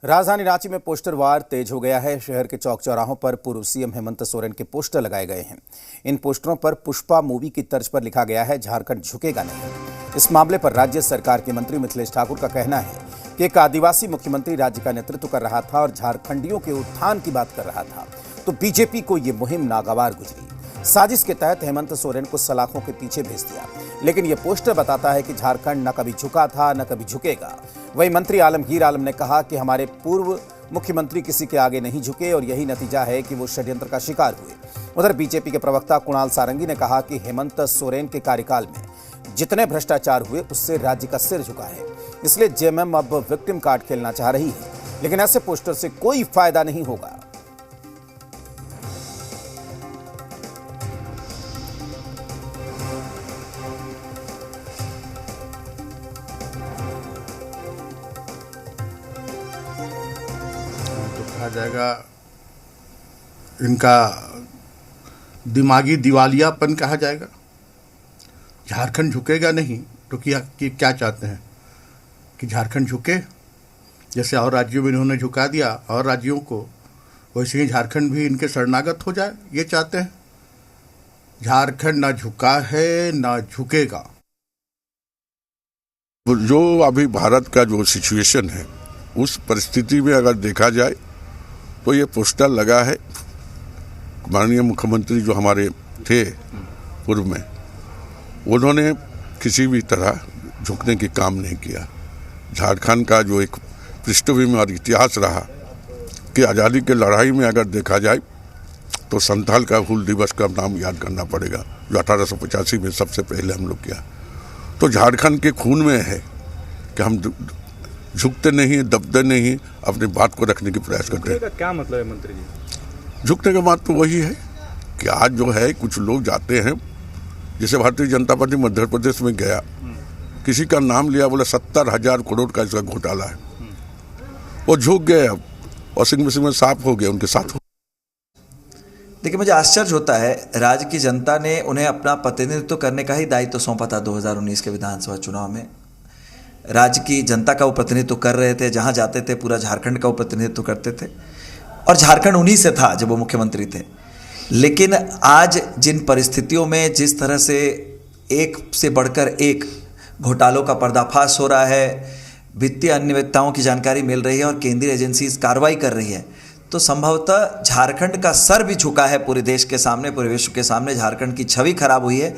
राजधानी रांची में पोस्टर वार तेज हो गया है। शहर के चौक चौराहों पर पूर्व सीएम हेमंत सोरेन के पोस्टर लगाए गए हैं। इन पोस्टरों पर पुष्पा मूवी की तर्ज पर लिखा गया है, झारखंड झुकेगा नहीं। इस मामले पर राज्य सरकार के मंत्री मिथिलेश ठाकुर का कहना है कि एक आदिवासी मुख्यमंत्री राज्य का नेतृत्व कर रहा था और झारखंडियों के उत्थान की बात कर रहा था, तो बीजेपी को ये मुहिम नागवार गुजरी। साजिश के तहत हेमंत सोरेन को सलाखों के पीछे भेज दिया, लेकिन यह पोस्टर बताता है कि झारखंड न कभी झुका था न कभी झुकेगा। वहीं मंत्री आलमगीर आलम ने कहा कि हमारे पूर्व मुख्यमंत्री किसी के आगे नहीं झुके और यही नतीजा है कि वो षड्यंत्र का शिकार हुए। उधर बीजेपी के प्रवक्ता कुणाल सारंगी ने कहा कि हेमंत सोरेन के कार्यकाल में जितने भ्रष्टाचार हुए उससे राज्य का सिर झुका है, इसलिए जेएमएम अब विक्टिम कार्ड खेलना चाह रही है, लेकिन ऐसे पोस्टर से कोई फायदा नहीं होगा। तो कहा जाएगा इनका दिमागी दिवालियापन कहा जाएगा। झारखंड झुकेगा नहीं तो क्या चाहते हैं कि झारखंड झुके? जैसे और राज्यों में इन्होंने झुका दिया और राज्यों को, वैसे ही झारखंड भी इनके शरणागत हो जाए, ये चाहते हैं। झारखंड ना झुका है ना झुकेगा। जो अभी भारत का जो सिचुएशन है उस परिस्थिति में अगर देखा जाए तो ये पोस्टर लगा है। माननीय मुख्यमंत्री जो हमारे थे पूर्व में, उन्होंने किसी भी तरह झुकने की काम नहीं किया। झारखंड का जो एक पृष्ठभूमि और इतिहास रहा कि आज़ादी के लड़ाई में अगर देखा जाए तो संथाल का हूल दिवस का नाम याद करना पड़ेगा, जो 1885 में सबसे पहले हम लोग किया। तो झारखंड के खून में है कि हम झुकते नहीं, दबते नहीं, अपनी बात को रखने की प्रयास करते हैं। क्या मतलब है मंत्री जी? झुकने का बात तो वही है कि आज जो है कुछ लोग जाते हैं, जैसे भारतीय जनता पार्टी मध्य प्रदेश में गया, किसी का नाम लिया, बोला 70,000 करोड़ का इसका घोटाला है, वो झुक गए। अब वॉशिंग मशीन में साफ हो गया उनके साथ। देखिए, मुझे आश्चर्य होता है, राज्य की जनता ने उन्हें अपना प्रतिनिधित्व करने का ही दायित्व सौंपा था 2019 के विधानसभा चुनाव में। राज्य की जनता का वो प्रतिनिधित्व कर रहे थे, जहां जाते थे पूरा झारखंड का वो प्रतिनिधित्व करते थे, और झारखंड उन्हीं से था जब वो मुख्यमंत्री थे। लेकिन आज जिन परिस्थितियों में जिस तरह से एक से बढ़कर एक घोटालों का पर्दाफाश हो रहा है, वित्तीय अनियमितताओं की जानकारी मिल रही है और केंद्रीय एजेंसी कार्रवाई कर रही है, तो संभवतः झारखंड का सर भी झुका है पूरे देश के सामने, पूरे विश्व के सामने। झारखंड की छवि खराब हुई है।